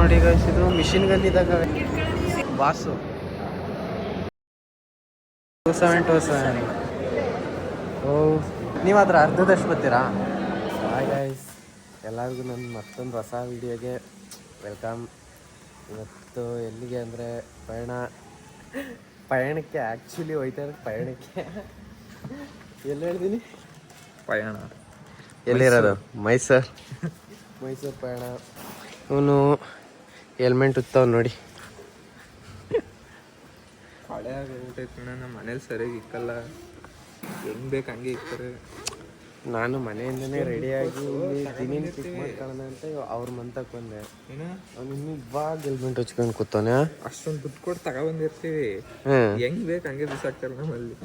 ನೋಡಿ ಗೈಸ್, ಇದು machine gun ಇದ್ದಾಗ ಬಾಸು 2727. ಓ, ನೀವು ಅದ್ರ ಅರ್ಧದಷ್ಟು ಬರ್ತೀರಾ? ಹಾಯ್ ಗೈಸ್, ಎಲ್ಲರಿಗೂ ನನ್ನ ಮತ್ತೊಂದು ಹೊಸ ವಿಡಿಯೋಗೆ ವೆಲ್ಕಮ್. ಇವತ್ತು ಎಲ್ಲಿಗೆ ಅಂದರೆ ಪಯಣಕ್ಕೆ ಆ್ಯಕ್ಚುಲಿ ಹೋಯ್ತಾ ಇರೋದು ಪಯಣಕ್ಕೆ. ಎಲ್ಲಿ ಹೇಳ್ತೀನಿ ಪಯಣ? ಎಲ್ಲಿರೋದು? ಮೈಸೂರು ಪಯಣ. ಇವನು ಹೆಲ್ಮೆಟ್ ಉತ್ತವ್ ನೋಡಿ. ಹಳೆ ಆಗ್ಬಿಟ್ಟೈತೆ. ನಮ್ಮ ಮನೇಲಿ ಸರಿಯಾಗಿ ಇಕ್ಕಲ್ಲ, ಹೆಂಗ್ ಬೇಕು ಹಂಗೆ ಇಕ್ತಾರೆ. ನಾನು ಮನೆಯಿಂದನೇ ರೆಡಿಯಾಗಿ ದಿನ ಪಿಕ್ ಮಾಡ್ಕೊಳ್ಳೋಣ ಅಂತ ಅವ್ರ ಮಂತಕ್ಕೆ ಬಂದೆ. ಅವ್ನು ಇನ್ನೂ ಇವಾಗ ಹೆಲ್ಮೆಟ್ ಹಚ್ಕೊಂಡು ಕೂತಾನೆ. ಅಷ್ಟೊಂದು ದುಡ್ಡು ಕೊಟ್ಟು ತಗೊಬಂದಿರ್ತೀವಿ, ಹೆಂಗ್ ಬೇಕು ಹಂಗೆ ಬಿಸಾಕ್ತಾರೆ ನಮ್ಮಲ್ಲಿ.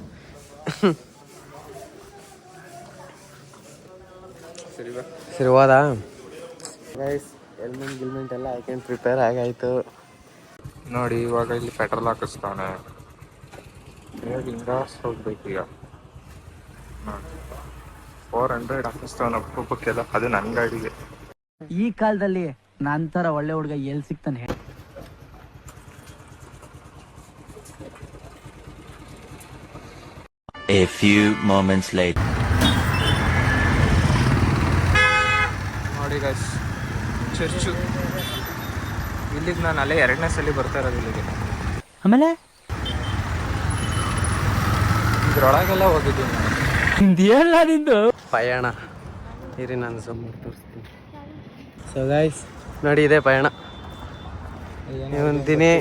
ಸರಿ ಹೋದಾ ಗೈಸ್? ಹೆಲ್ಮೆಟ್ ಎಲ್ಲ ಹಾಕೊಂಡು ಪ್ರಿಪೇರ್ ಆಗಾಯ್ತು ನೋಡಿ. ಇವಾಗ ಇಲ್ಲಿ ಪೆಟ್ರೋಲ್ ಹಾಕಿಸ್ತಾನೆ. ಹಿಂಗ ಹೋಗ್ಬೇಕು ಈಗ. ನೋಡಿ 400 ಹಾಕಿಸ್ತಾವನ ಅಪ್ಪಕ್ಕೆಲ್ಲ, ಅದು ನನ್ನ ಗಾಡಿಗೆ. ಈ ಕಾಲದಲ್ಲಿ ನಂತರ ಒಳ್ಳೆ ಹುಡುಗ ಎಲ್ಲಿ ಸಿಗ್ತಾನೆ? A few moments later. ನೋಡಿ ಗೈಸ್, ಚರ್ಚು ಇಲ್ಲಿಗೆ ನಾನು ಅಲ್ಲೇ 2ನೇ ಸಲ ಬರ್ತಾ ಇರೋದು ಇಲ್ಲಿಗೆ. ಆಮೇಲೆ ಇದ್ರೊಳಗೆಲ್ಲ ಹೋಗಿದ್ದೀನಿ. ನಿಂದು ನಿಂದು ಪಯಣ ಇರಿ, ನಾನು ಸುಮ್ಮನೆ ತೋರಿಸ್ತೀನಿ. ಸೊ ಗೈಸ್ ನೋಡಿ, ಇದೆ ಪಯಣ. ಒಂದಿನೇ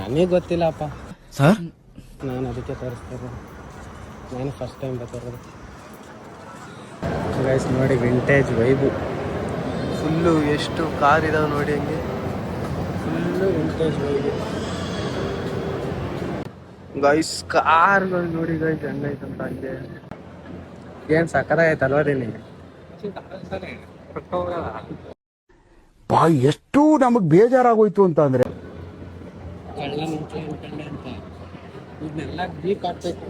ನನಗೆ ಗೊತ್ತಿಲ್ಲಪ್ಪ ಸರ್, ನಾನು ಅದಕ್ಕೆ ತೋರಿಸ್ತಾರೆ. ನಾನು ಫಸ್ಟ್ ಟೈಮ್ ಬರ್ತಿರೋದು ಗೈಸ್. ನೋಡಿ ವಿಂಟೇಜ್ ವೈಬು ಫುಲ್ಲು. ಎಷ್ಟು ಕಾರ್ ಇದಾವೆ ನೋಡಿ, ಹಂಗೆ ಫುಲ್ಲು ವಿಂಟೇಜ್ ವೈಬು ಗೈಸ್. ಕಾರ್ಗಳು ನೋಡಿ ಗೈಸ್ ಹೆಂಗೈತಂತ. ಹಂಗೆ ಏನು ಸಕ್ಕತ್ತಾಗೈತಲ್ವ ರೀ? ಎಷ್ಟು ನಮಗ್ ಬೇಜಾರಾಗೋಯ್ತು ಅಂತ ಅಂದ್ರೆ, ಇದನ್ನೆಲ್ಲ ಬೀಕ್ ಆಗ್ತೈತೆ.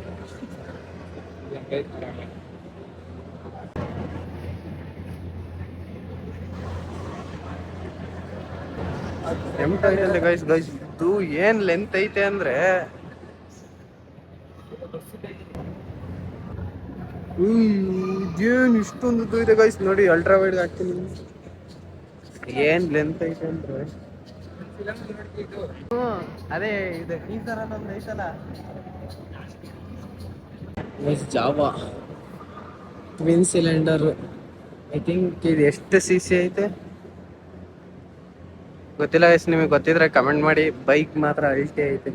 ಐತೆ ಗೈಸ್. ಇದು ಏನ್ ಲೆಂತ್ ಐತೆ ಅಂದ್ರೆ, ಏನ್ ಇಷ್ಟೊಂದು ಇದೆ ಗೈಸ್. ನೋಡಿ ಅಲ್ಟ್ರಾ ವೈಡ್ ಹಾಕ್ತೀನಿ, ಏನ್ ಲೆಂತ್ ಐತೆ ಅಂದ್ರೆ. ಅದೇ ಇದು ಟೀಸರ್ ಅನ್ನೋದು ಐತಲ್ಲ guys, Java twin cylinder. I think ಇದು ಎಷ್ಟು CC ಐತೆ ಗೊತ್ತಿಲ್ಲ ಗೈಸ್. ನಿಮಗೆ ಗೊತ್ತಿದ್ರೆ ಕಮೆಂಟ್ ಮಾಡಿ. ಬೈಕ್ ಮಾತ್ರ ಅಲ್ಟಿ ಐತೆ.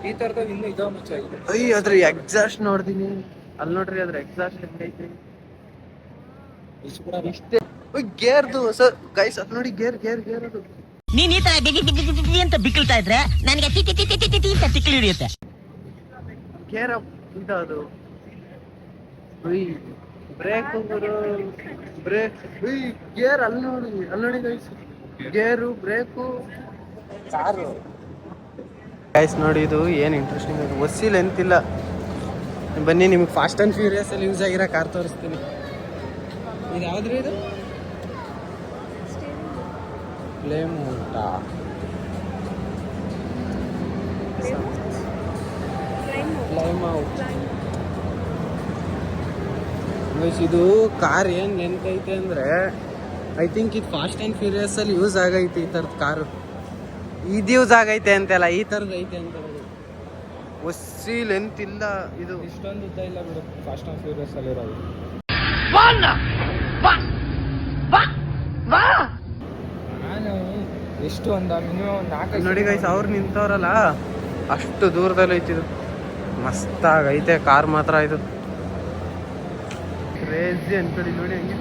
ಈ ತರದಾಗ ಇನ್ನೂ ಇದಾವ ಮುಚ್ಚಾಗಿದೆ. ಅದ್ರ ಎಕ್ಸಾಸ್ಟ್ ನೋಡ್ತೀನಿ. ಅಲ್ಲಿ ನೋಡ್ರಿ, ಅದ್ರ ಎಕ್ಸಾಸ್ಟ್ ಹೆಂಗೈತೆ. ಇಷ್ಟೇ ಗೇರ್ದು ಸರ್ ಗೈಸ್. ಅದು ನೋಡಿ, ಗೇರ್ ಅದು. ನೀನ್ ಈ ತರ ಬಿಗಿ ಅಂತ ಬಿಕ್ಕಳ್ತಾ ಇದ್ರೆ ನನಗೆ ತಿಕ್ಕಲಿ ಹಿಡಿಯುತ್ತೆ. ಗೇರ್ ಇದು ಅದು. ಬ್ರೇಕ್ ಗೇರ್ ಅಲ್ಲಿ ನೋಡಿ ಗೈಸ್. ಗೇರು, ಬ್ರೇಕು, ಕಾರು ಗೈಸ್. ನೋಡಿ ಇದು ಏನು ಇಂಟ್ರೆಸ್ಟಿಂಗ್ ಇದೆ. ಒಸಿ ಲೆಂತ್ ಇಲ್ಲ. ಬನ್ನಿ, ನಿಮ್ಗೆ ಫಾಸ್ಟ್ ಆ್ಯಂಡ್ ಫ್ಯೂರಿಯಸ್ ಅಲ್ಲಿ ಯೂಸ್ ಆಗಿರೋ ಕಾರ್ ತೋರಿಸ್ತೀನಿ. ಇದು ಯಾವ್ದ್ರಿ? ಇದು ಫ್ಲೇಮ್ ಉಂಟಾ? Flame out. ಇದು ಕಾರ್ ಏನು ಲೆಂತ್ ಐತೆ ಅಂದರೆ, ಐ ಥಿಂಕ್ ಇದು ಫಾಸ್ಟ್ ಆ್ಯಂಡ್ ಫ್ಯೂರಿಯಸ್ ಅಲ್ಲಿ ಯೂಸ್ ಆಗೈತೆ. ಈ ಥರದ್ದು ಕಾರು ಇದು ಯೂಸ್ ಆಗೈತೆ ಅಂತೆಲ್ಲ, ಈ ಥರದ್ದು ಐತೆ ಅಂತ. ಒಸಿ ಲೆಂತ್ ಇಲ್ಲ ಇದು. ಇಷ್ಟೊಂದು ಉದ್ದ ಇಲ್ಲ ಬಿಡು, ಫಾಸ್ಟ್ ಆ್ಯಂಡ್ ಫ್ಯೂರಿಯಸ್ ಅಲ್ಲಿ ಇರೋದು. ನಾನು ಎಷ್ಟು ಒಂದು ಮಿನಿಮಮ್ 4 ನೋಡಿ ಗೈಸ್, ಅವ್ರು ನಿಂತವ್ರಲ್ಲ ಅಷ್ಟು ದೂರದಲ್ಲಿ ಐತಿದು. ಮಸ್ತಾಗೈತೆ ಕಾರ್ ಮಾತ್ರ. ಇದು ಕ್ರೇಜಿ ಅನ್ಕೊಡಿ ನೋಡಿ ಹಂಗೆ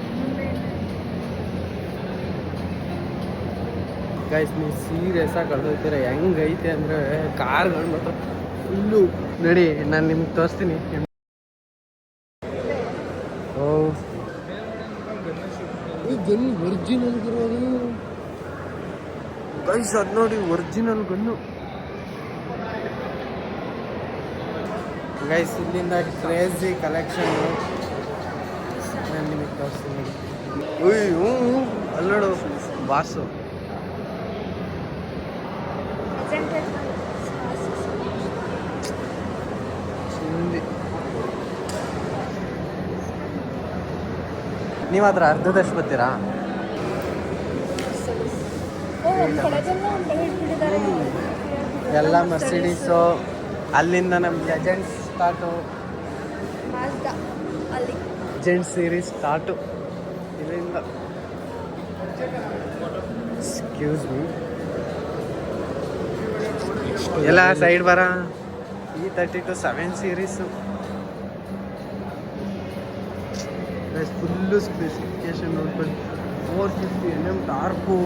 ಗೈಸ್. ನೀವು ಸೀರಿಯಸ್ ಆಗಿ ಕಳೆದೋಗ್ತೀರ. ಹೆಂಗೈತೆ ಅಂದರೆ ಕಾರ್ಗಳು ಮಾತ್ರ ಫುಲ್ಲು. ನೋಡಿ, ನಾನು ನಿಮ್ಗೆ ತೋರಿಸ್ತೀನಿ. ಓ, ಈ ಗನ್ ಒರಿಜಿನಲ್ ಇರೋದು ಗೈಸ್ ಅದು ನೋಡಿ ಒರಿಜಿನಲ್ ಗನ್ನು ಗೈಸ್. ಇಲ್ಲಿಂದ ಕ್ರೇಜಿ ಕಲೆಕ್ಷನ್ ನಾನು ನಿಮಗೆ ತೋರಿಸ್ತೀನಿ. ಅಲ್ಲಿ ನೋಡು ಬಾಸು. ನೀವು ಅದ್ರ ಅರ್ಧದಷ್ಟು ಬರ್ತೀರಾ? ಎಲ್ಲ ಮರ್ಸಿಡೀಸು. ಅಲ್ಲಿಂದ ನಮ್ಮ legends start, legend series start ಇಲ್ಲಿಂದ. ಎಕ್ಸ್ಕ್ಯೂಸ್ ಮೀ, ಎಲ್ಲ ಸೈಡ್ ಬರ. E32 ಸೀರೀಸು ಫುಲ್ಲು ಸ್ಪೆಸಿಫಿಕೇಶನ್ ನೋಡ್ಕೊಂಡು 450 mm ಟಾರ್ಕು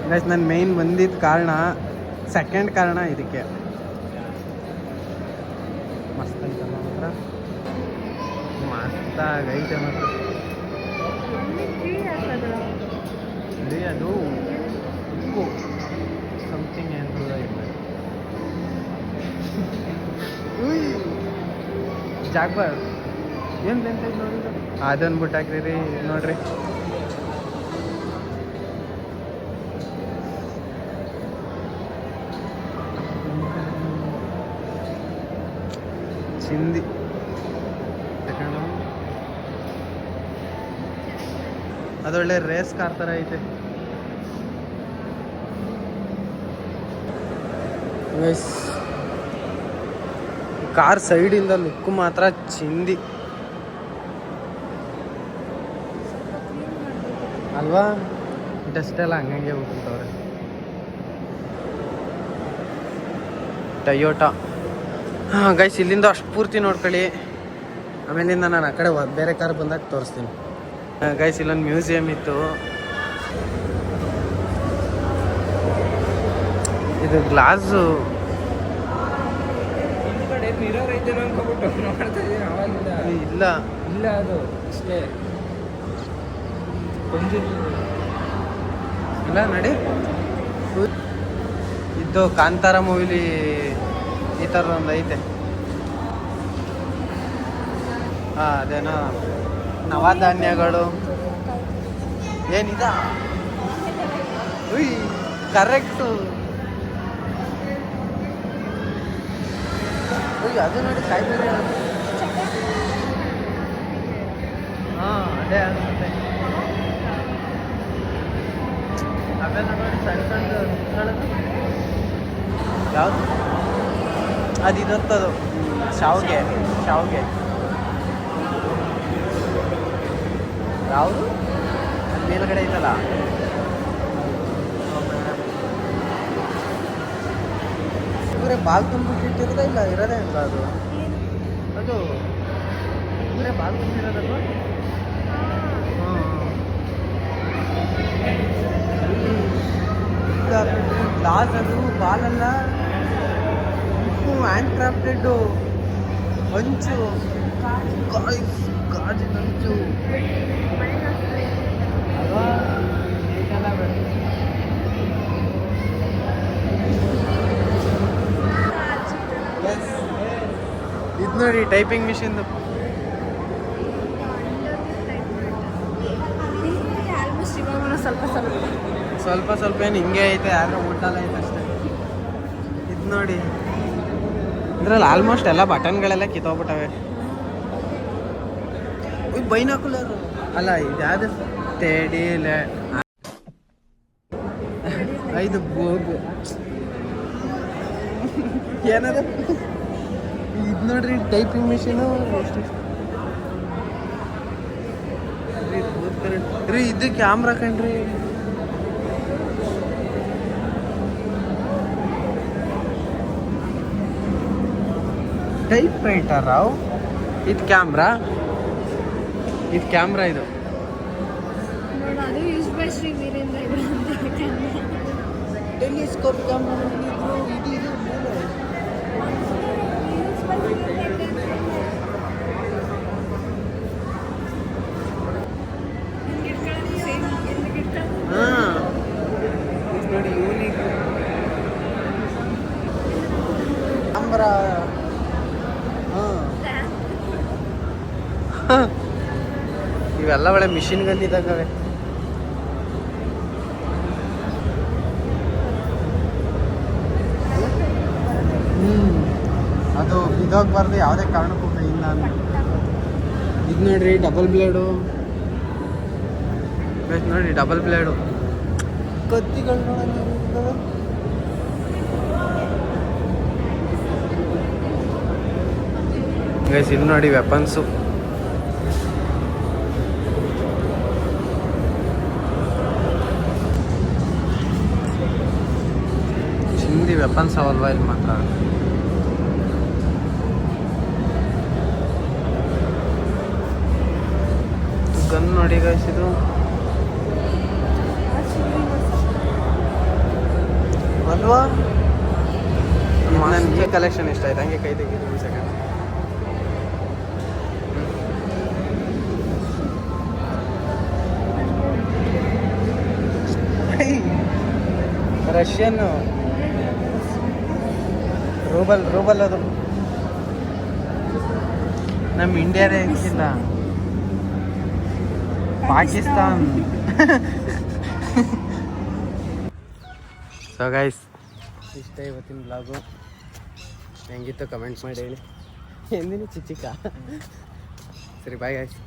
ಗೈಸ್. ನನ್ನ ಮೇಯ್ನ್ ಬಂದಿದ್ದ ಕಾರಣ, ಸೆಕೆಂಡ್ ಕಾರಣ ಇದಕ್ಕೆ. ಮಸ್ತ್ ಐತಲ್ಲ ಮಾತ್ರ, ಮಸ್ತಾಗೈತೆ ಮಾತ್ರ. ಅದು ಉಪ್ಪು ಸಮಥಿಂಗ್ ಏನು ಜಾಗ್ಬಾರ್ ಏನು ಲೆಂತ್ ಐತೆ ನೋಡಿ. ಅದನ್ನು ಬಿಟ್ಟು ಹಾಕ್ರಿ ರೀ ನೋಡ್ರಿ. ಚಿಂದಿ ಅದೊಳ್ಳೆ ರೇಸ್ ಕಾರ್ ಥರ ಐತೆ. ಕಾರ್ ಸೈಡಿಂದ ಲುಕ್ ಮಾತ್ರ ಚಿಂದಿ ಅಲ್ವಾ? ಡಸ್ಟ್ ಎಲ್ಲ ಹಂಗಂಗೆ ಹೋಗ್ಬಿಟ್ಟವ್ರೆ. ಟೊಯೋಟಾ. ಹಾಂ ಗೈಸ್, ಇಲ್ಲಿಂದ ಅಷ್ಟು ಪೂರ್ತಿ ನೋಡ್ಕೊಳ್ಳಿ. ಆಮೇಲಿಂದ ನಾನು ಆ ಕಡೆ ಬೇರೆ ಕಾರ್ ಬಂದಾಗ ತೋರಿಸ್ತೀನಿ. ಗೈಸ್, ಇಲ್ಲೊಂದು ಮ್ಯೂಸಿಯಂ ಇತ್ತು. ಇದು ಗ್ಲಾಸು. ಇಲ್ಲ ಇಲ್ಲ, ಅದು ಅಷ್ಟೇ ಇಲ್ಲ ನಡಿ. ಇದು ಕಾಂತಾರ ಮೂವಿಲಿ ಈ ಥರದೊಂದು ಐತೆ. ಹಾಂ, ಅದೇನೋ ನವಧಾನ್ಯಗಳು ಏನಿದ. ಉಯ್ ಕರೆಕ್ಟು. ಅದು ನೋಡಿ ಕಾಯ್ತಾರೆ. ಹಾಂ, ಅದೇ ಅನ್ಸುತ್ತೆ. ಅವೆಲ್ಲ ನೋಡಿ ಸಣ್ಣ ಸಣ್ಣದು ಯಾವುದು ಅದು ಇದೊತ್ತದು ಶಾವ್ಗೆ ಯಾವುದು ಅಲ್ಲಿ ಮೇಲ್ಗಡೆ ಐತಲ್ಲ. ಇವರೇ ಬಾಲ್ ತುಂಬಿಟ್ಟಿರೋದ ಇಲ್ಲ ಇರೋದೇ ಇಲ್ಲ ಅದು. ಅದು ಇವರೇ ಬಾಲ್ ತುಂಬಿರೋದಲ್ವ? ಗ್ಲಾಸ್ ಅದು ಬಾಲಲ್ಲ, ಉಪ್ಪು ಹ್ಯಾಂಡ್ ಕ್ರಾಫ್ಟೆಡ್ಡು ಹಂಚು, ಗಾಜಿನ ಹಂಚು ಅಲ್ವಾ? ಇದು ನೋಡಿ ಟೈಪಿಂಗ್ ಮಿಷಿನ್ದು. ಸ್ವಲ್ಪ ಸ್ವಲ್ಪ ಏನು ಹಿಂಗೆ ಐತೆ, ಆದರೆ ಊಟಲ್ಲ ಐತೆ ಅಷ್ಟೇ. ಇದು ನೋಡಿ, ಇದ್ರಲ್ಲಿ ಆಲ್ಮೋಸ್ಟ್ ಎಲ್ಲ ಬಟನ್ಗಳೆಲ್ಲ ಕಿತ್ತೋಗ್ಬಿಟ್ಟವೆ. ಬೈನಾಕುಲರು ಅಲ್ಲ, ಇದು ಯಾವುದು ತೇಡಿಲ 5 ಬೋಗು ಏನದ. ಇದು ನೋಡ್ರಿ ಟೈಪಿಂಗ್ ಮಿಷಿನು. ರೀ ಇದು ಕ್ಯಾಮ್ರಾ ಕಣ್ರಿ. Type writer Rao. ಇದು ಕ್ಯಾಮ್ರಾ ಇದು ಟೆಲಿಸ್ಕೋಪ್ ಕ್ಯಾಮ್ರಾ. ಇದು ಹಾಂ ನೋಡಿ ಕ್ಯಾಮ್ರಾ ಇವೆಲ್ಲ ಒಳ್ಳೆ ಮಿಷಿನ್ ಗನ್ ಇದ್ದಾಗವೆ. ಅದು ಬಿದ್ದೋಗ್ಬಾರ್ದು ಯಾವುದೇ ಕಾರಣಕ್ಕೂ ಕೈಯಿಂದ. ಇದು ನೋಡ್ರಿ ಡಬಲ್ ಬ್ಲೇಡು, ನೋಡಿ ಡಬಲ್ ಬ್ಲೇಡು ಕತ್ತಿಗಳು ನೋಡೋಣ. ಗೈಸ್ ಇಲ್ಲಿ ನೋಡಿ ವೆಪನ್ಸು. ಚಿಂದಿ ವೆಪನ್ಸ್ ಅವಲ್ವಾ ಇಲ್ಲಿ ಮಾತ್ರ. ಗನ್ ನೋಡಿ ಗೈಸ್, ಇದು ಅಲ್ವಾ. ನನಗೆ ಕಲೆಕ್ಷನ್ ಇಷ್ಟ ಆಯ್ತು, ಹಂಗೆ ಕೈ ತೆಗೀರಿ ಸೆಕೆಂಡ್. ರಷ್ಯನ್ ರೂಬಲ್ ಅದು ನಮ್ಮ ಇಂಡಿಯಾದೇ ಇಲ್ಲ, ಪಾಕಿಸ್ತಾನ್. ಸೊ ಗೈಸ್ ಇಷ್ಟೇ ಇವತ್ತಿನ ಬ್ಲಾಗು. ಹೆಂಗಿತ್ತು ಕಮೆಂಟ್ಸ್ ಮಾಡಿ ಹೇಳಿ. ಎಂದಿನ ಚಿಕ್ಕ ಸರಿ, ಬಾಯ್ ಗೈಸ್.